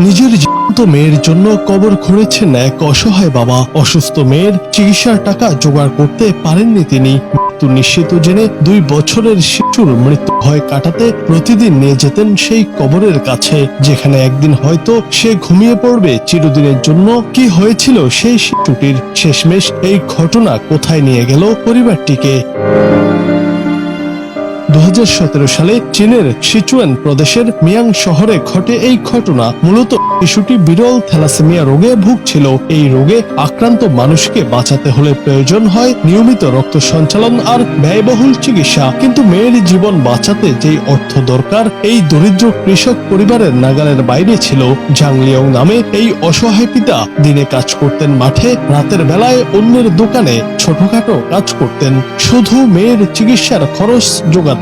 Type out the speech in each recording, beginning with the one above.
নিজের জীবন্ত মেয়ের জন্য কবর খুঁড়েছেন এক অসহায় বাবা। অসুস্থ মেয়ের চিকিৎসার টাকা জোগাড় করতে পারেননি তিনি। মৃত্যু নিশ্চিত জেনে 2 বছরের শিশুর মৃত্যু ভয় কাটাতে প্রতিদিন নিয়ে যেতেন সেই কবরের কাছে, যেখানে একদিন হয়তো সে ঘুমিয়ে পড়বে চিরদিনের জন্য। কি হয়েছিল সেই শিশুটির? শেষমেশ এই ঘটনা কোথায় নিয়ে গেল পরিবারটিকে? 2017 সালে চীনের সিচুয়ান প্রদেশের মিয়াং শহরে ঘটে এই ঘটনা। মূলত শিশুটি বিরল থ্যালাসেমিয়া রোগে ভুগছিল। এই রোগে আক্রান্ত মানুষকে বাঁচাতে হলে প্রয়োজন হয় নিয়মিত রক্ত সঞ্চালন আর ব্যয়বহুল চিকিৎসা। কিন্তু মেয়ের জীবন বাঁচাতে যেই অর্থ দরকার, এই দরিদ্র কৃষক পরিবারের নাগালের বাইরে ছিল। ঝাং লিয়ং নামে এই অসহায় পিতা দিনে কাজ করতেন মাঠে, রাতের বেলায় অন্যের দোকানে ছোটখাটো কাজ করতেন, শুধু মেয়ের চিকিৎসার খরচ জোগাতে।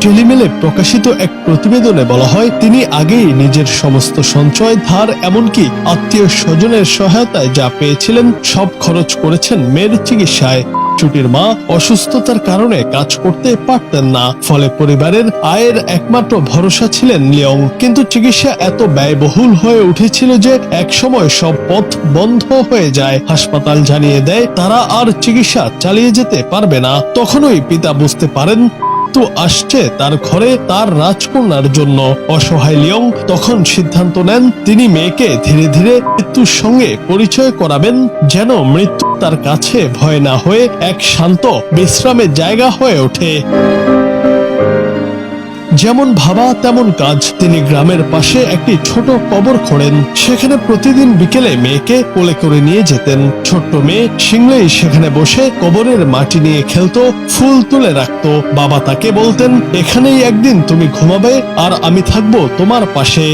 টেলিমেলে প্রকাশিত এক প্রতিবেদনে বলা হয়, তিনি আগেই নিজের সমস্ত সঞ্চয়, ধার, এমনকি আত্মীয় স্বজনের সহায়তায় যা পেয়েছিলেন সব খরচ করেছেন মেয়ের চিকিৎসায়। ছুটির মা অসুস্থতার কারণে কাজ করতে পারতেন না, ফলে পরিবারের আয়ের একমাত্র ভরসা ছিলেন লিয়ং। কিন্তু চিকিৎসা এত ব্যয়বহুল হয়ে উঠেছিল যে একসময় সব পথ বন্ধ হয়ে যায়। হাসপাতাল জানিয়ে দেয় তারা আর চিকিৎসা চালিয়ে যেতে পারবে না। তখনই পিতা বুঝতে পারেন আসছে তার ঘরে তার রাজকন্যার জন্য। অসহায় লিয়ং তখন সিদ্ধান্ত নেন তিনি মেয়েকে ধীরে ধীরে মৃত্যুর সঙ্গে পরিচয় করাবেন, যেন মৃত্যু তার কাছে ভয় না হয়ে এক শান্ত বিশ্রামের জায়গা হয়ে ওঠে। যেমন ভাবা তেমন কাজ। তিনি গ্রামের পাশে একটি ছোট কবর খোঁড়েন। সেখানে প্রতিদিন বিকেলে মেয়েকে কোলে করে নিয়ে যেতেন। ছোট্ট মেয়ে শিংলেই সেখানে বসে কবরের মাটি নিয়ে খেলতো, ফুল তুলে রাখতো। বাবা তাকে বলতেন, এখানেই একদিন তুমি ঘুমাবে আর আমি থাকবো তোমার পাশে।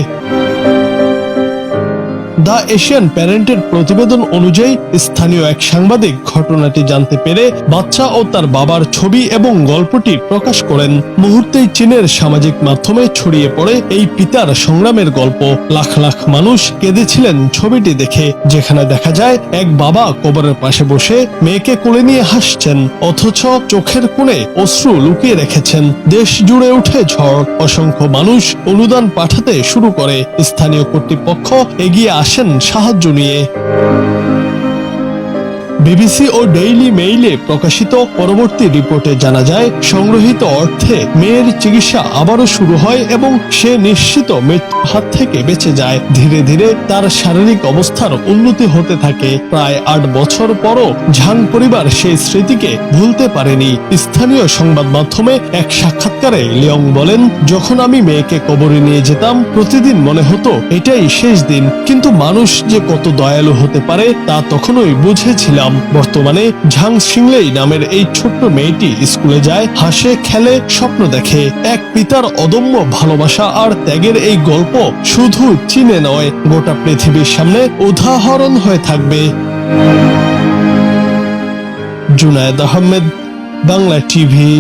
দ্য এশিয়ান প্যারেন্টের প্রতিবেদন অনুযায়ী স্থানীয় এক সাংবাদিক ঘটনাটি জানতে পেরে বাচ্চা ও তার বাবার ছবি এবং গল্পটি প্রকাশ করেন। মুহূর্তেই চীনের সামাজিক মাধ্যমে ছড়িয়ে পড়ে এই পিতার সংগ্রামের গল্প। লাখ লাখ মানুষ কেঁদেছিলেন ছবিটি দেখে, যেখানে দেখা যায় এক বাবা কবরের পাশে বসে মেয়েকে কোলে নিয়ে হাসছেন, অথচ চোখের কোণে অশ্রু লুকিয়ে রেখেছেন। দেশ জুড়ে উঠে ঝড়। অসংখ্য মানুষ অনুদান পাঠাতে শুরু করে। স্থানীয় কর্তৃপক্ষ এগিয়ে আসেন সাহায্য নিয়ে। বিবিসি ও ডেইলি মেইলে প্রকাশিত পরবর্তী রিপোর্টে জানা যায়, সংগ্রহিত অর্থে মেয়ের চিকিৎসা আবারও শুরু হয় এবং সে নিশ্চিত মৃত্যুর হাত থেকে বেঁচে যায়। ধীরে ধীরে তার শারীরিক অবস্থার উন্নতি হতে থাকে। প্রায় 8 বছর পরও ঝাং পরিবার সেই স্মৃতিকে ভুলতে পারেনি। স্থানীয় সংবাদ মাধ্যমে এক সাক্ষাৎকারে লিয়ং বলেন, যখন আমি মেয়েকে কবরে নিয়ে যেতাম প্রতিদিন মনে হতো এটাই শেষ দিন, কিন্তু মানুষ যে কত দয়ালু হতে পারে তা তখনই বুঝেছিলাম। বর্তমানে ঝাং শিংলেই নামের এই ছোট্ট মেয়েটি স্কুলে যায়, হাসে, খেলে, স্বপ্ন দেখে। এক পিতার অদম্য ভালোবাসা আর ত্যাগের এই গল্প শুধু চীনে নয়, গোটা পৃথিবীর সামনে উদাহরণ হয়ে থাকবে। জুনায়েদ আহমেদ, বাংলা টিভি।